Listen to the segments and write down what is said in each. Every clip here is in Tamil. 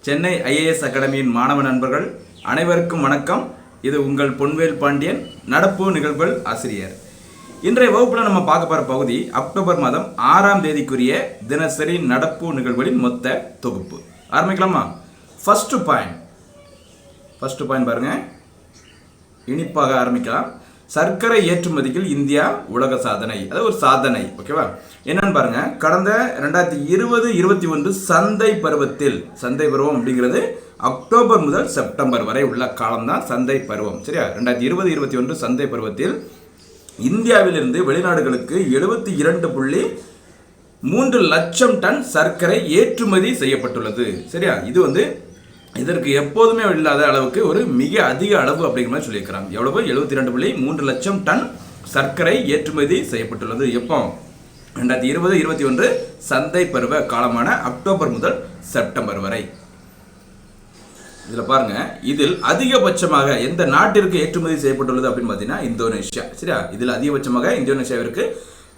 சென்னை ஐஏஎஸ் அகாடமியின் மாணவ நண்பர்கள் அனைவருக்கும் வணக்கம். இது உங்கள் பொன்வேல் பாண்டியன், நடப்பு நிகழ்வுகள் ஆசிரியர். இன்றைய வகுப்பில் நம்ம பார்க்க போகிற பகுதி அக்டோபர் மாதம் 6ஆம் தேதிக்குரிய தினசரி நடப்பு நிகழ்வுகளின் மொத்த தொகுப்பு. ஆரம்பிக்கலாமா? ஃபர்ஸ்ட் பாயிண்ட் பாருங்க, இனிப்பாக ஆரம்பிக்கலாம். சர்க்கரை ஏற்றுமதியில் இந்தியா உலக சாதனை, அது ஒரு சாதனை. ஓகேவா? என்னன்னு பாருங்க, கடந்த 2020-21 சந்தை பருவம் அப்படிங்கிறது அக்டோபர் முதல் செப்டம்பர் வரை உள்ள காலம்தான் சந்தை பருவம். சரியா? 2020-21 சந்தை பருவத்தில் இந்தியாவிலிருந்து வெளிநாடுகளுக்கு 72.3 லட்சம் டன் சர்க்கரை ஏற்றுமதி செய்யப்பட்டுள்ளது. சரியா? இது இதற்கு எப்போதுமே இல்லாத அளவுக்கு ஒரு மிக அதிக அளவு அப்படிங்கிற மாதிரி சொல்லியிருக்கிறாங்க. எவ்வளவு? 72.3 லட்சம் டன் சர்க்கரை ஏற்றுமதி செய்யப்பட்டுள்ளது. எப்போ? 2020-21 சந்தை பருவ காலமான அக்டோபர் முதல் செப்டம்பர் வரை. இதில் பாருங்க, இதில் அதிகபட்சமாக எந்த நாட்டிற்கு ஏற்றுமதி செய்யப்பட்டுள்ளது அப்படின்னு பார்த்தீங்கன்னா இந்தோனேஷியா. சரியா? இதில் அதிகபட்சமாக இந்தோனேஷியாவிற்கு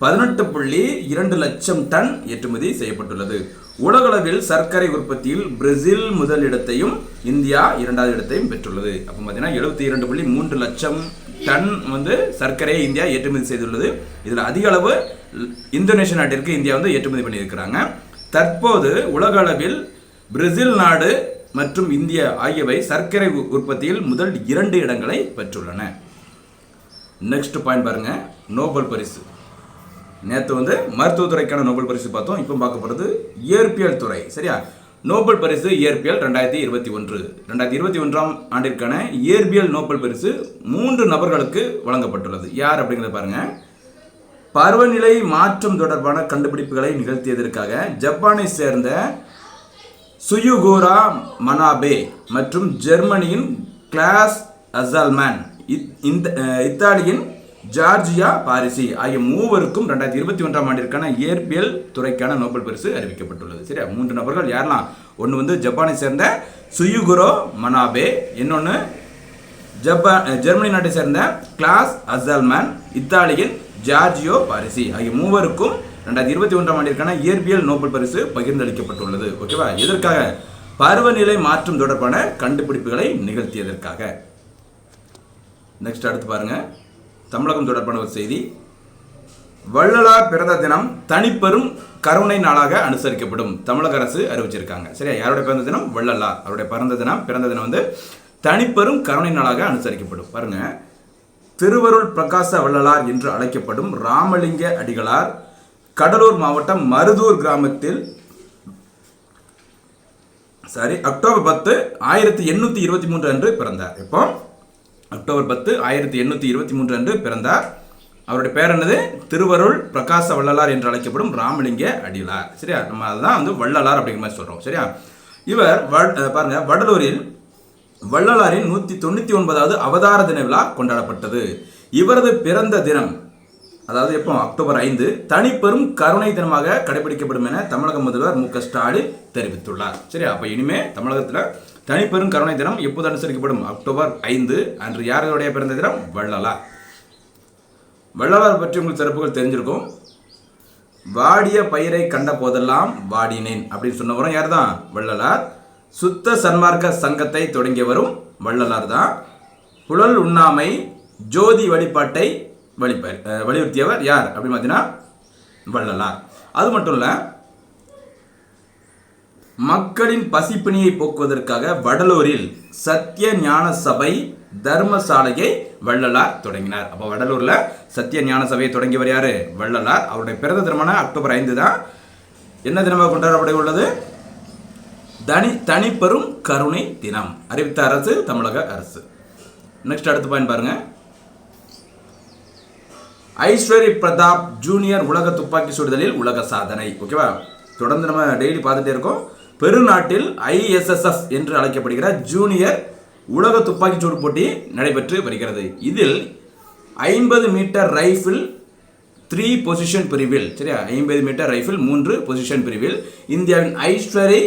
18.2 லட்சம் டன் ஏற்றுமதி செய்யப்பட்டுள்ளது. உலகளவில் சர்க்கரை உற்பத்தியில் பிரேசில் முதல் இடத்தையும் இந்தியா 2வது இடத்தையும் பெற்றுள்ளது. அப்போ பார்த்தீங்கன்னா 72.3 லட்சம் டன் சர்க்கரையை இந்தியா ஏற்றுமதி செய்துள்ளது. இதில் அதிக அளவு இந்தோனேஷியா நாட்டிற்கு இந்தியா ஏற்றுமதி பண்ணியிருக்கிறாங்க. தற்போது உலக அளவில் பிரேசில் நாடு மற்றும் இந்தியா ஆகியவை சர்க்கரை உற்பத்தியில் முதல் 2 இடங்களை பெற்றுள்ளன. நெக்ஸ்ட் பாயிண்ட் பாருங்க, நோபல் பரிசு. நேற்று மருத்துவத்துறைக்கான நோபல் பரிசு பார்த்தோம். இப்போ பார்க்க போகிறது இயற்பியல் துறை. சரியா? நோபல் பரிசு இயற்பியல் 2021. 2021ஆம் ஆண்டிற்கான இயற்பியல் நோபல் பரிசு 3 நபர்களுக்கு வழங்கப்பட்டுள்ளது. யார் அப்படிங்கிறத பாருங்க. பருவநிலை மாற்றம் தொடர்பான கண்டுபிடிப்புகளை நிகழ்த்தியதற்காக ஜப்பானை சேர்ந்த சுயுகோரா மனாபே மற்றும் ஜெர்மனியின் கிளாஸ் அசல்மேன், இத்தாலியின் ஜார்ஜியா பாரிசி ஆகிய மூவருக்கும் 2021ஆம் ஆண்டிற்கான இயற்பியல் துறைக்கான நோபல் பரிசு அறிவிக்கப்பட்டுள்ளது. சரியா? 3 நபர்கள் யாரெல்லாம்? ஒன்று ஜப்பானை சேர்ந்த சுயுகுரோ மனாபே, இன்னொன்று ஜெர்மனி நாட்டை சேர்ந்த கிளாஸ் அசல்மேன், இத்தாலியின் ஜார்ஜியோ பாரிசி ஆகிய மூவருக்கும் 2021ஆம் ஆண்டிற்கான இயற்பியல் நோபல் பரிசு பகிர்ந்தளிக்கப்பட்டுள்ளது. ஓகேவா? இதற்காக பருவநிலை மாற்றம் தொடர்பான கண்டுபிடிப்புகளை நிகழ்த்தியதற்காக. நெக்ஸ்ட் அடுத்து பாருங்க, தமிழகம் தொடர்பான ஒரு செய்தி. வள்ளலார் பிறந்த தினம் தனிப்பெரும் கருணை நாளாக அனுசரிக்கப்படும். தமிழக அரசு அறிவிச்சிருக்காங்க. சரியா? யாருடைய பிறந்த தினம்? வள்ளலார். அவருடைய பிறந்த தினம் தனிப்பெரும் கருணை நாளாக அனுசரிக்கப்படும். பாருங்க, திருவருள் பிரகாச வள்ளலார் என்று அழைக்கப்படும் ராமலிங்க அடிகளார் கடலூர் மாவட்டம் மருதூர் கிராமத்தில் அக்டோபர் 10, 1823 அன்று பிறந்தார். இப்போ அக்டோபர் 10, 1823 அன்று பிறந்தார். அவருடைய பேர் என்னது? திருவருள் பிரகாச வள்ளலார் என்று அழைக்கப்படும் ராமலிங்க அடிகளார். சரியா? நம்ம அதுதான் வள்ளலார் அப்படிங்கிற மாதிரி சொல்றோம். சரியா? இவர் பாருங்க, வடலூரில் வள்ளலாரின் 199வது அவதார தின விழா கொண்டாடப்பட்டது. இவரது பிறந்த தினம், அதாவது எப்போ? அக்டோபர் 5 தனிப்பெரும் கருணை தினமாக கடைபிடிக்கப்படும் என தமிழக முதல்வர் மு.க. ஸ்டாலின் தெரிவித்துள்ளார். சரியா? அப்ப இனிமே தமிழகத்தில் தனிப்பெரும் கருணை தினம் எப்போது அனுசரிக்கப்படும்? அக்டோபர் 5 அன்று. யாருடைய பிறந்த தினம்? வள்ளலார். வள்ளலார் பற்றி உங்களுக்கு சிறப்புகள் தெரிஞ்சிருக்கும். வாடிய பயிரை கண்ட போதெல்லாம் வாடினேன் அப்படின்னு சொன்னவரும் யார் தான்? வள்ளலார். சுத்த சன்மார்க்க சங்கத்தை தொடங்கியவரும் வள்ளலார் தான். புலல் உண்ணாமை ஜோதி வழிபாட்டை வலியுறுத்தியவர் யார் அப்படின்னு பார்த்தீங்கன்னா வள்ளலார். அது மட்டும் இல்ல, மக்களின் பசிப்பிணியை போக்குவதற்காக வடலூரில் சத்திய ஞான சபை தர்மசாலையை வள்ளலார் தொடங்கினார். அப்போ வடலூர்ல சத்திய ஞான சபையை தொடங்கியவர் யாரு? வள்ளலார். அவருடைய பிறந்த தினமான அக்டோபர் 5 தான். என்ன தினமாக கொண்டாடப்பட உள்ளது? தனிப்பெரும் கருணை தினம் அறிவித்த அரசு தமிழக அரசு. நெக்ஸ்ட் அடுத்து பாயிண்ட் பாருங்க, ஐஸ்வர்ய பிரதாப் ஜூனியர் உலக துப்பாக்கி சுடுதலில் உலக சாதனை. ஓகேவா? தொடர்ந்து நம்ம டெய்லி பார்த்துட்டே இருக்கோம். பெருநாட்டில் ISSF என்று அழைக்கப்படுகிற ஜூனியர் உலக துப்பாக்கி சூடு போட்டி நடைபெற்று வருகிறது. இதில் 50 மீட்டர் ரைஃபிள் 3 பொசிஷன் பிரிவில், சரியா, 50 மீட்டர் ரைஃபிள் 3 பொசிஷன் பிரிவில் இந்தியாவின் ஐஸ்வரி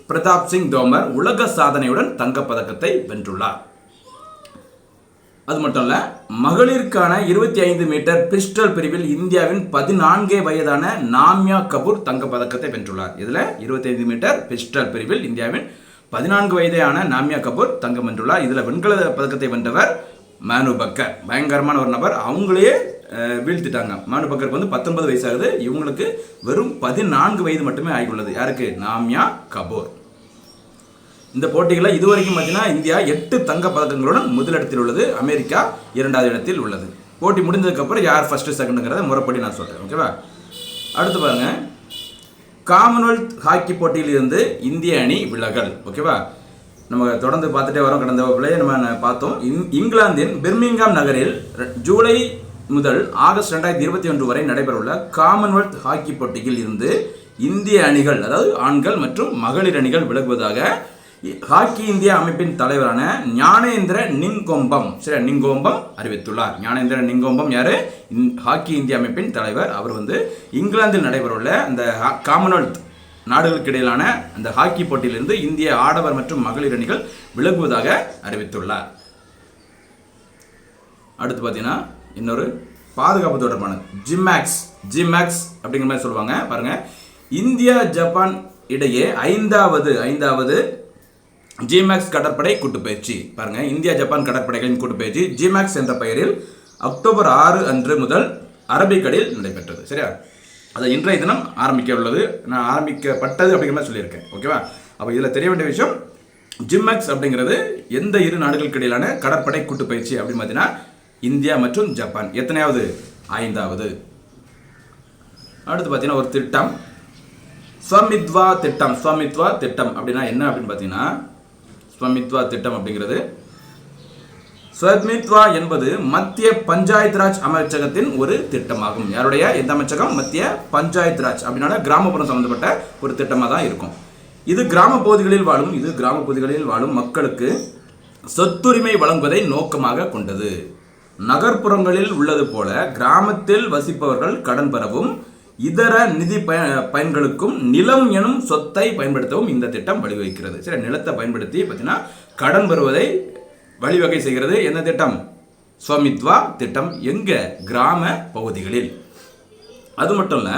பிரதாப் சிங் தோமர் உலக சாதனையுடன் தங்கப்பதக்கத்தை வென்றுள்ளார். அது மட்டும் இல்ல, மகளிருக்கான 25 மீட்டர் பிஸ்டல் பிரிவில் இந்தியாவின் 14 வயதான நாம்யா கபூர் தங்க பதக்கத்தை வென்றுள்ளார். இதுல 25 மீட்டர் பிஸ்டல் பிரிவில் இந்தியாவின் 14 வயதான நாம்யா கபூர் தங்கம் வென்றுள்ளார். இதுல வெண்கல பதக்கத்தை வென்றவர் மானு பக்கர், பயங்கரமான ஒரு நபர். அவங்களே வீழ்த்திட்டாங்க. மானு பக்கருக்கு வந்து 19 வயசு ஆகுது, இவங்களுக்கு வெறும் 14 வயது மட்டுமே ஆகியுள்ளது. யாருக்கு? நாம்யா கபூர். இந்த போட்டிகளில் இதுவரைக்கும் பார்த்தீங்கன்னா இந்தியா 8 தங்க பதக்கங்களுடன் முதலிடத்தில் உள்ளது. அமெரிக்கா 2வது இடத்தில் உள்ளது. போட்டி முடிஞ்சதுக்கப்புறம் யார் ஃபர்ஸ்ட் செகண்டுங்கிறத முறைப்படி நான் சொல்கிறேன். ஓகேவா? அடுத்து பாருங்க, காமன்வெல்த் ஹாக்கி போட்டியில் இருந்து இந்திய அணி விலகல். ஓகேவா? நம்ம தொடர்ந்து பார்த்துட்டே வரோம். கடந்த வகுப்பிலே நம்ம பார்த்தோம். இங்கிலாந்தின் பிர்மிங்காம் நகரில் ஜூலை முதல் ஆகஸ்ட் 2021 வரை நடைபெறவுள்ள காமன்வெல்த் ஹாக்கி போட்டியில் இருந்து இந்திய அணிகள், அதாவது ஆண்கள் மற்றும் மகளிர் அணிகள் விலகுவதாக ஹாக்கி இந்தியா அமைப்பின் தலைவரான ஞானேந்திர நிங்கோம்பம் நிங்கோம்பம் அறிவித்துள்ளார். ஞானேந்திர நிங்கோம்பம் யாரு? ஹாக்கி இந்தியா அமைப்பின் தலைவர். அவர் வந்து இங்கிலாந்தில் நடைபெறவுள்ள அந்த காமன்வெல்த் நாடுகளுக்கு இடையிலான அந்த ஹாக்கி போட்டியிலிருந்து இந்திய ஆடவர் மற்றும் மகளிர் அணிகள் விலகுவதாக அறிவித்துள்ளார். அடுத்து பார்த்தீங்கன்னா இன்னொரு பாதுகாப்பு தொடர்பான ஜிமேக்ஸ் அப்படிங்கிற மாதிரி சொல்லுவாங்க. பாருங்க, இந்தியா ஜப்பான் இடையே ஐந்தாவது ஜிமேக்ஸ் கடற்படை கூட்டுப்பயிற்சி. பாருங்க, இந்தியா ஜப்பான் கடற்படைகளின் கூட்டுப்பயிற்சி ஜிமேக்ஸ் என்ற பெயரில் அக்டோபர் 6 அன்று முதல் அரபிக்கடலில் நடைபெற்றது. சரியா? அது இன்றைய தினம் ஆரம்பிக்கப்பட்டது அப்படிங்கிற மாதிரி சொல்லியிருக்கேன். ஓகேவா? அப்போ இதில் தெரிய வேண்டிய விஷயம், ஜிமேக்ஸ் அப்படிங்கிறது எந்த இரு நாடுகளுக்கு இடையிலான கடற்படை கூட்டுப்பயிற்சி அப்படின்னு பார்த்தீங்கன்னா இந்தியா மற்றும் ஜப்பான். எத்தனையாவது? 5வது. அடுத்து பார்த்தீங்கன்னா ஒரு திட்டம், ஸ்வமித்வா திட்டம் அப்படின்னா என்ன அப்படின்னு பார்த்தீங்கன்னா, ஸ்வமித்வா திட்டம் அப்படிங்கிறது, ஸ்வமித்வா என்பது மத்திய பஞ்சாயத்து ராஜ் அமைச்சகத்தின் ஒரு திட்டமாகும். யாருடைய? எந்த அமைச்சகம்? மத்திய பஞ்சாயத்து ராஜ் அப்படின்னா கிராமப்புறம் சம்பந்தப்பட்ட ஒரு திட்டமாக தான் இருக்கும். இது கிராம பகுதிகளில் வாழும் மக்களுக்கு சொத்துரிமை வழங்குவதை நோக்கமாக கொண்டது. நகர்ப்புறங்களில் உள்ளது போல கிராமத்தில் வசிப்பவர்கள் கடன் பெறவும் இதர நிதி பயன்களுக்கும் நிலம் எனும் சொத்தை பயன்படுத்தவும் இந்த திட்டம் வழிவகுக்கிறது. சரி, நிலத்தை பயன்படுத்தி பார்த்தீங்கன்னா கடன் பெறுவதை வழிவகை செய்கிறது. என்ன திட்டம்? ஸ்வமித்வா திட்டம். எங்க? கிராம பகுதிகளில். அது மட்டும் இல்ல,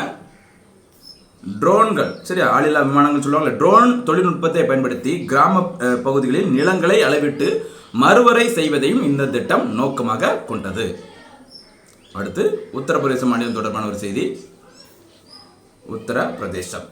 ட்ரோன்கள், சரியா, ஆளில்லா விமானங்கள் சொல்லுவாங்க. ட்ரோன் தொழில்நுட்பத்தை பயன்படுத்தி கிராம பகுதிகளில் நிலங்களை அளவிட்டு மறுவரை செய்வதையும் இந்த திட்டம் நோக்கமாக கொண்டது. அடுத்து உத்தரப்பிரதேச மாநிலம் தொடர்பான ஒரு செய்தி. உத்தரப்பிரதேசம்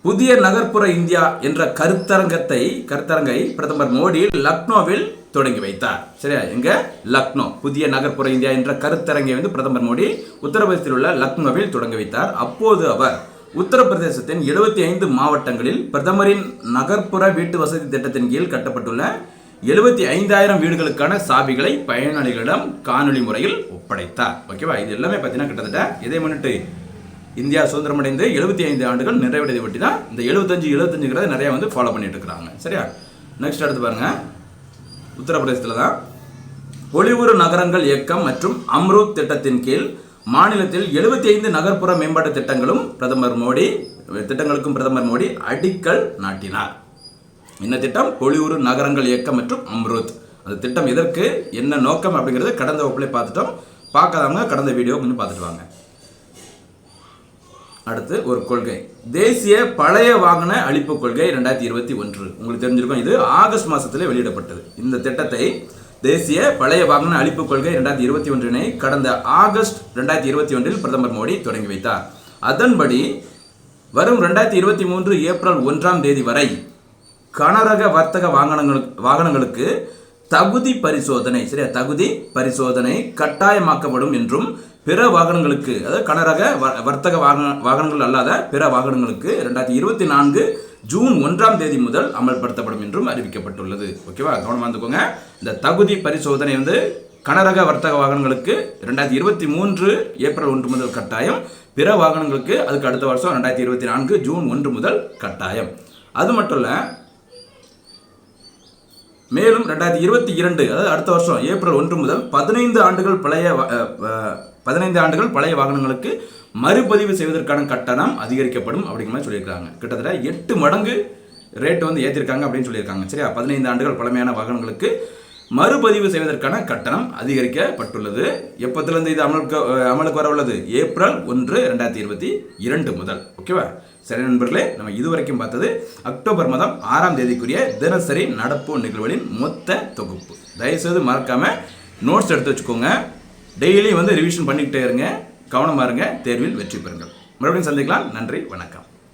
புதிய நகர்ப்புற இந்தியா என்ற கருத்தரங்கை பிரதமர் மோடி லக்னோவில் தொடங்கி வைத்தார். சரியா? எங்க? லக்னோ. புதிய நகர்ப்புற இந்தியா என்ற கருத்தரங்கை வந்து பிரதமர் மோடி உத்தரப்பிரதேசத்தில் உள்ள லக்னோவில் தொடங்கி வைத்தார். அப்போது அவர் உத்தரப்பிரதேசத்தின் 75 மாவட்டங்களில் பிரதமரின் நகர்ப்புற வீட்டு வசதி திட்டத்தின் கீழ் கட்டப்பட்டுள்ள 75,000 வீடுகளுக்கான சாவிகளை பயனாளிகளிடம் காணொலி முறையில் ஒப்படைத்தார். ஓகேவா? இது எல்லாமே பார்த்தீங்கன்னா கிட்டத்தட்ட இதை முன்னிட்டு இந்தியா சுதந்திரம் அடைந்து 75 ஆண்டுகள் நிறைவடைதை ஒட்டி தான் இந்த 75 நிறைய வந்து ஃபாலோ பண்ணிட்டு இருக்கிறாங்க. சரியா? நெக்ஸ்ட் அடுத்து பாருங்க, உத்தரப்பிரதேசத்தில் தான் ஒளிவுறு நகரங்கள் இயக்கம் மற்றும் அம்ரூத் திட்டத்தின் கீழ் மாநிலத்தில் 75 நகர்ப்புற மேம்பாட்டு திட்டங்களுக்கும் பிரதமர் மோடி அடிக்கல் நாட்டினார். என்ன திட்டம்? ஒளிவுறு நகரங்கள் இயக்கம் மற்றும் அம்ரூத். அந்த திட்டம் எதற்கு, என்ன நோக்கம் அப்படிங்கிறது கடந்த வகுப்புல பார்த்துட்டோம். பார்க்காதவங்க கடந்த வீடியோ கொஞ்சம் பார்த்துட்டு வாங்க. அடுத்து ஒரு கொள்கை, தேசிய பழைய வாகன அளிப்பு கொள்கை 2021. உங்களுக்கு தெரிஞ்சிருக்கும், இது ஆகஸ்ட் மாசத்துல வெளியிடப்பட்டது. இந்த திட்டத்தை தேசிய பழைய வாகன அளிப்பு கொள்கை 2021 கடந்த ஆகஸ்ட் 2021 பிரதமர் மோடி தொடங்கி வைத்தார். அதன்படி வரும் 2023 ஏப்ரல் 1ஆம் தேதி வரை கனரக வர்த்தக வாகனங்களுக்கு தகுதி பரிசோதனை கட்டாயமாக்கப்படும் என்றும் பிற வாகனங்களுக்கு, அதாவது கனரக வர்த்தக வாகனங்கள் அல்லாத பிற வாகனங்களுக்கு 2024 ஜூன் 1ஆம் தேதி முதல் அமல்படுத்தப்படும் என்றும் அறிவிக்கப்பட்டுள்ளது. ஓகேவா? கவனமாக இருந்துக்கோங்க. இந்த தகுதி பரிசோதனை வந்து கனரக வர்த்தக வாகனங்களுக்கு 2023 ஏப்ரல் 1 முதல் கட்டாயம், பிற வாகனங்களுக்கு அதுக்கு அடுத்த வருஷம் 2024 ஜூன் 1 முதல் கட்டாயம். அது மட்டும் இல்லை, மேலும் 2022 அதாவது அடுத்த வருஷம் ஏப்ரல் 1 முதல் 15 ஆண்டுகள் பழைய வாகனங்களுக்கு மறுபதிவு செய்வதற்கான கட்டணம் அதிகரிக்கப்படும் அப்படிங்கிற மாதிரி சொல்லியிருக்காங்க. கிட்டத்தட்ட 8 மடங்கு ரேட் வந்து ஏற்றிருக்காங்க அப்படின்னு சொல்லியிருக்காங்க. சரியா? 15 ஆண்டுகள் பழமையான வாகனங்களுக்கு மறுபதிவு செய்வதற்கான கட்டணம் அதிகரிக்கப்பட்டுள்ளது. எப்பத்திலிருந்து இது அமலுக்கு வர உள்ளது? ஏப்ரல் 1, 2022 முதல். ஓகேவா? சரி நண்பர்களே, நம்ம இதுவரைக்கும் பார்த்தது அக்டோபர் மாதம் 6ஆம் தேதிக்குரிய தினசரி நடப்பு நிகழ்வுகளின் மொத்த தொகுப்பு. தயவுசெய்து மறக்காம நோட்ஸ் எடுத்து வச்சுக்கோங்க. டெய்லி ரிவிஷன் பண்ணிக்கிட்டே இருங்க. கவனமா இருங்க. தேர்வில் வெற்றி பெறுங்கள். மறுபடியும் சந்திக்கலாம். நன்றி, வணக்கம்.